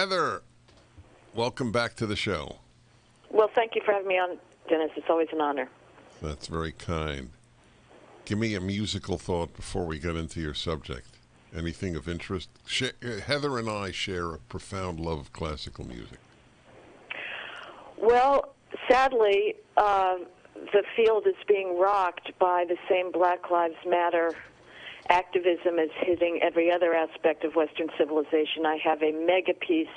Heather, welcome back to the show. Well, thank you for having me on, Dennis. It's always an honor. That's very kind. Give me a musical thought before we get into your subject. Anything of interest? Heather and I share a profound love of classical music. Well, sadly, the field is being rocked by the same Black Lives Matter activism as hitting every other aspect of Western civilization. I have a mega piece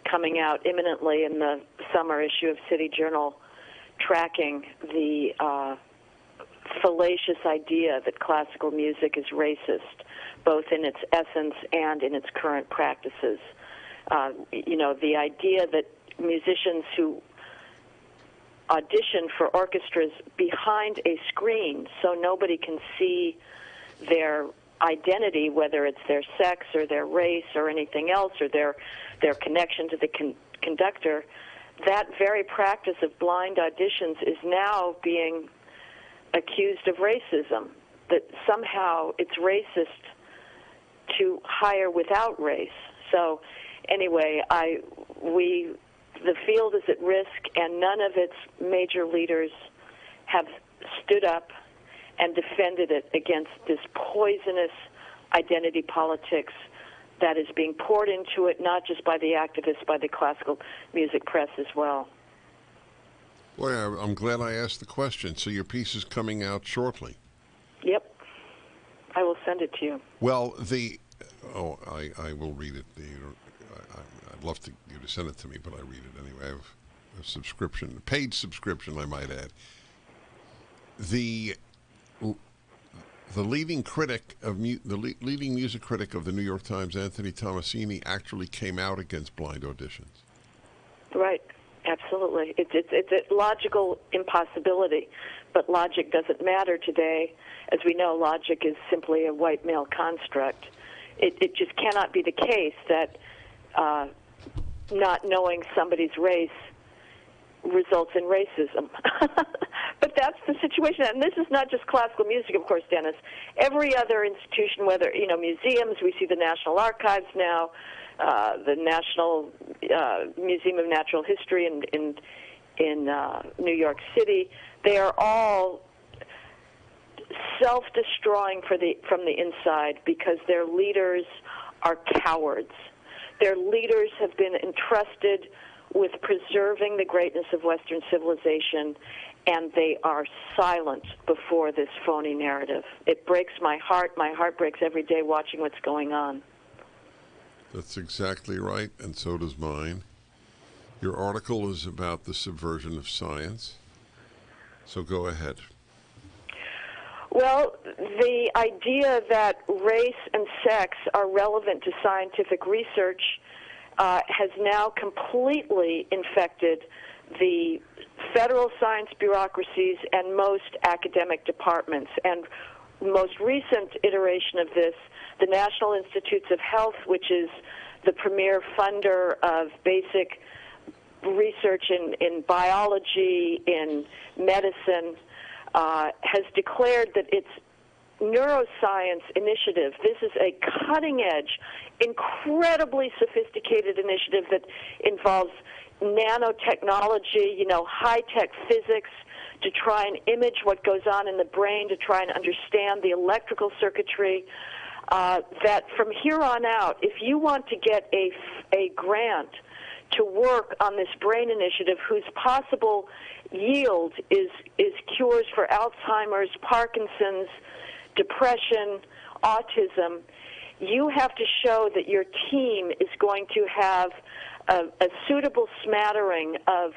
coming out imminently in the summer issue of City Journal tracking the fallacious idea that classical music is racist, both in its essence and in its current practices. The idea that musicians who audition for orchestras behind a screen so nobody can see their identity, whether it's their sex or their race or anything else, or their connection to the conductor, that very practice of blind auditions is now being accused of racism, that somehow it's racist to hire without race. So anyway, the field is at risk, and none of its major leaders have stood up and defended it against this poisonous identity politics that is being poured into it, not just by the activists, by the classical music press as well. Boy, I'm glad I asked the question. So your piece is coming out shortly. Yep. I will send it to you. Well, I will read it. I'd love you to send it to me, but I read it anyway. I have a subscription, a paid subscription, I might add. The leading critic of leading music critic of the New York Times, Anthony Tommasini, actually came out against blind auditions. Right, absolutely. It's a logical impossibility, but logic doesn't matter today. As we know, logic is simply a white male construct. It just cannot be the case that not knowing somebody's race results in racism. But that's the situation. And this is not just classical music, of course, Dennis. Every other institution, whether, museums, we see the National Archives now, the National Museum of Natural History in New York City, they are all self-destroying from the inside because their leaders are cowards. Their leaders have been entrusted with preserving the greatness of Western civilization, and they are silent before this phony narrative. It breaks my heart. My heart breaks every day watching what's going on. That's exactly right, and so does mine. Your article is about the subversion of science, so go ahead. Well, the idea that race and sex are relevant to scientific research has now completely infected the federal science bureaucracies and most academic departments. And most recent iteration of this, the National Institutes of Health, which is the premier funder of basic research in biology, in medicine, has declared that its neuroscience initiative, this is a cutting-edge, incredibly sophisticated initiative that involves nanotechnology, high-tech physics, to try and image what goes on in the brain, to try and understand the electrical circuitry, that from here on out, if you want to get a grant to work on this brain initiative whose possible yield is cures for Alzheimer's, Parkinson's, depression, autism, you have to show that your team is going to have a suitable smattering of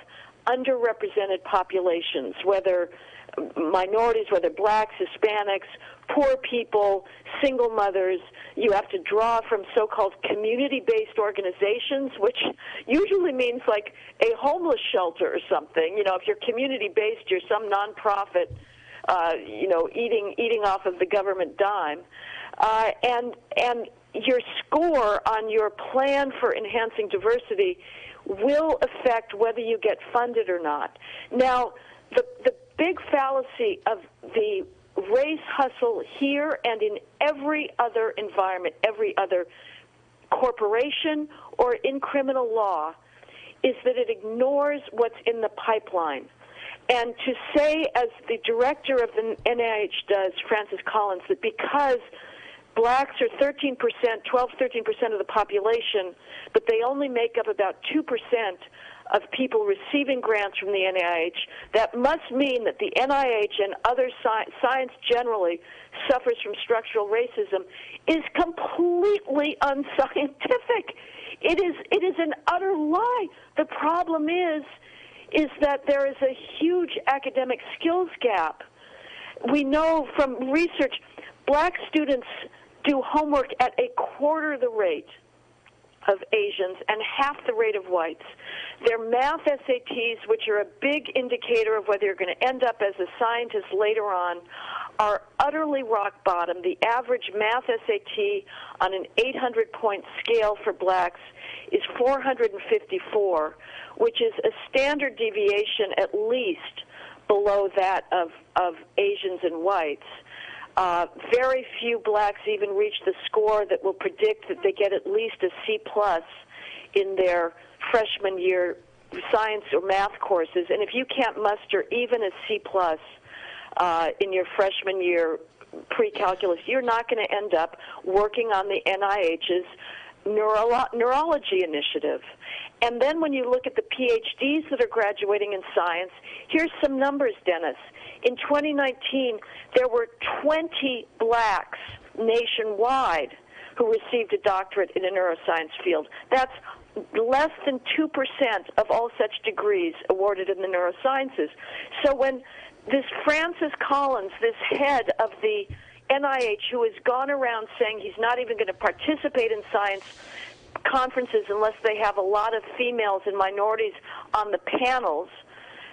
underrepresented populations, whether minorities, whether blacks, Hispanics, poor people, single mothers. You have to draw from so-called community-based organizations, which usually means like a homeless shelter or something. If you're community-based, you're some nonprofit, eating off of the government dime. And your score on your plan for enhancing diversity will affect whether you get funded or not. Now, the big fallacy of the race hustle here and in every other environment, every other corporation or in criminal law is that it ignores what's in the pipeline. And to say, as the director of the NIH does, Francis Collins, that because blacks are 13%, 13% of the population, but they only make up about 2% of people receiving grants from the NIH, that must mean that the NIH and other science generally suffers from structural racism, is completely unscientific. It is an utter lie. The problem is that there is a huge academic skills gap. We know from research, black students do homework at a quarter the rate of Asians and half the rate of whites. Their math SATs, which are a big indicator of whether you're going to end up as a scientist later on, are utterly rock bottom. The average math SAT on an 800-point scale for blacks is 454, which is a standard deviation at least below that of Asians and whites. Very few blacks even reach the score that will predict that they get at least a C+ in their freshman year science or math courses. And if you can't muster even a C+ in your freshman year pre-calculus, you're not going to end up working on the NIH's neurology initiative. And then when you look at the PhDs that are graduating in science, here's some numbers, Dennis. In 2019, there were 20 blacks nationwide who received a doctorate in a neuroscience field. That's less than 2% of all such degrees awarded in the neurosciences. So when this Francis Collins, this head of the NIH, who has gone around saying he's not even going to participate in science conferences unless they have a lot of females and minorities on the panels,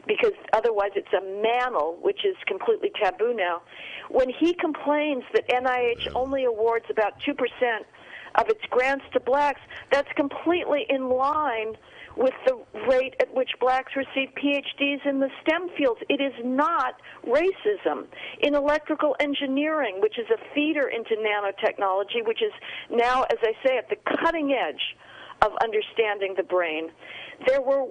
because otherwise it's a mantle, which is completely taboo now. When he complains that NIH only awards about 2% of its grants to blacks, that's completely in line with the rate at which blacks receive PhDs in the STEM fields. It is not racism. In electrical engineering, which is a feeder into nanotechnology, which is now, as I say, at the cutting edge of understanding the brain, there were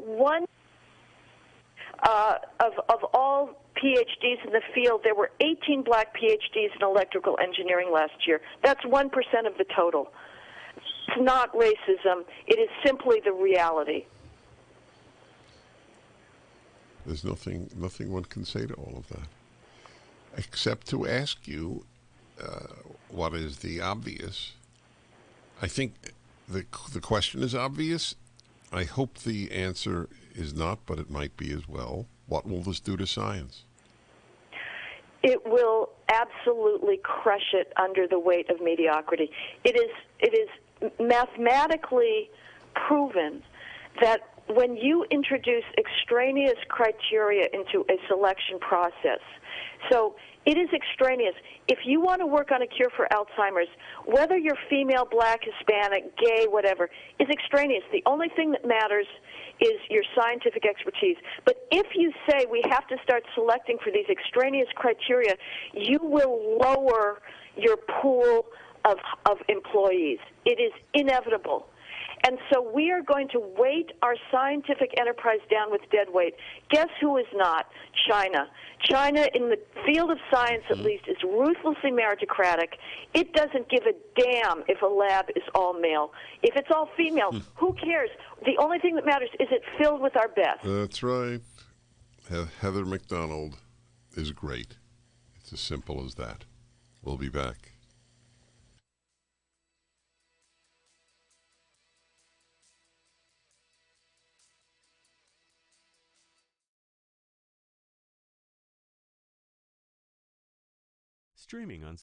of all PhDs in the field, there were 18 black PhDs in electrical engineering last year. That's 1% of the total. It's not racism. It is simply the reality. There's nothing one can say to all of that, except to ask you what is the obvious. I think the question is obvious. I hope the answer is not, but it might be as well. What will this do to science? It will absolutely crush it under the weight of mediocrity. It is mathematically proven that when you introduce extraneous criteria into a selection process, so it is extraneous. If you want to work on a cure for Alzheimer's, whether you're female, black, Hispanic, gay, whatever, is extraneous. The only thing that matters is your scientific expertise. But if you say we have to start selecting for these extraneous criteria, you will lower your pool of employees. It is inevitable. And so we are going to weight our scientific enterprise down with dead weight. Guess who is not? China. China, in the field of science at least, is ruthlessly meritocratic. It doesn't give a damn if a lab is all male. If it's all female, who cares? The only thing that matters is it filled with our best. That's right. Heather McDonald is great. It's as simple as that. We'll be back. Streaming on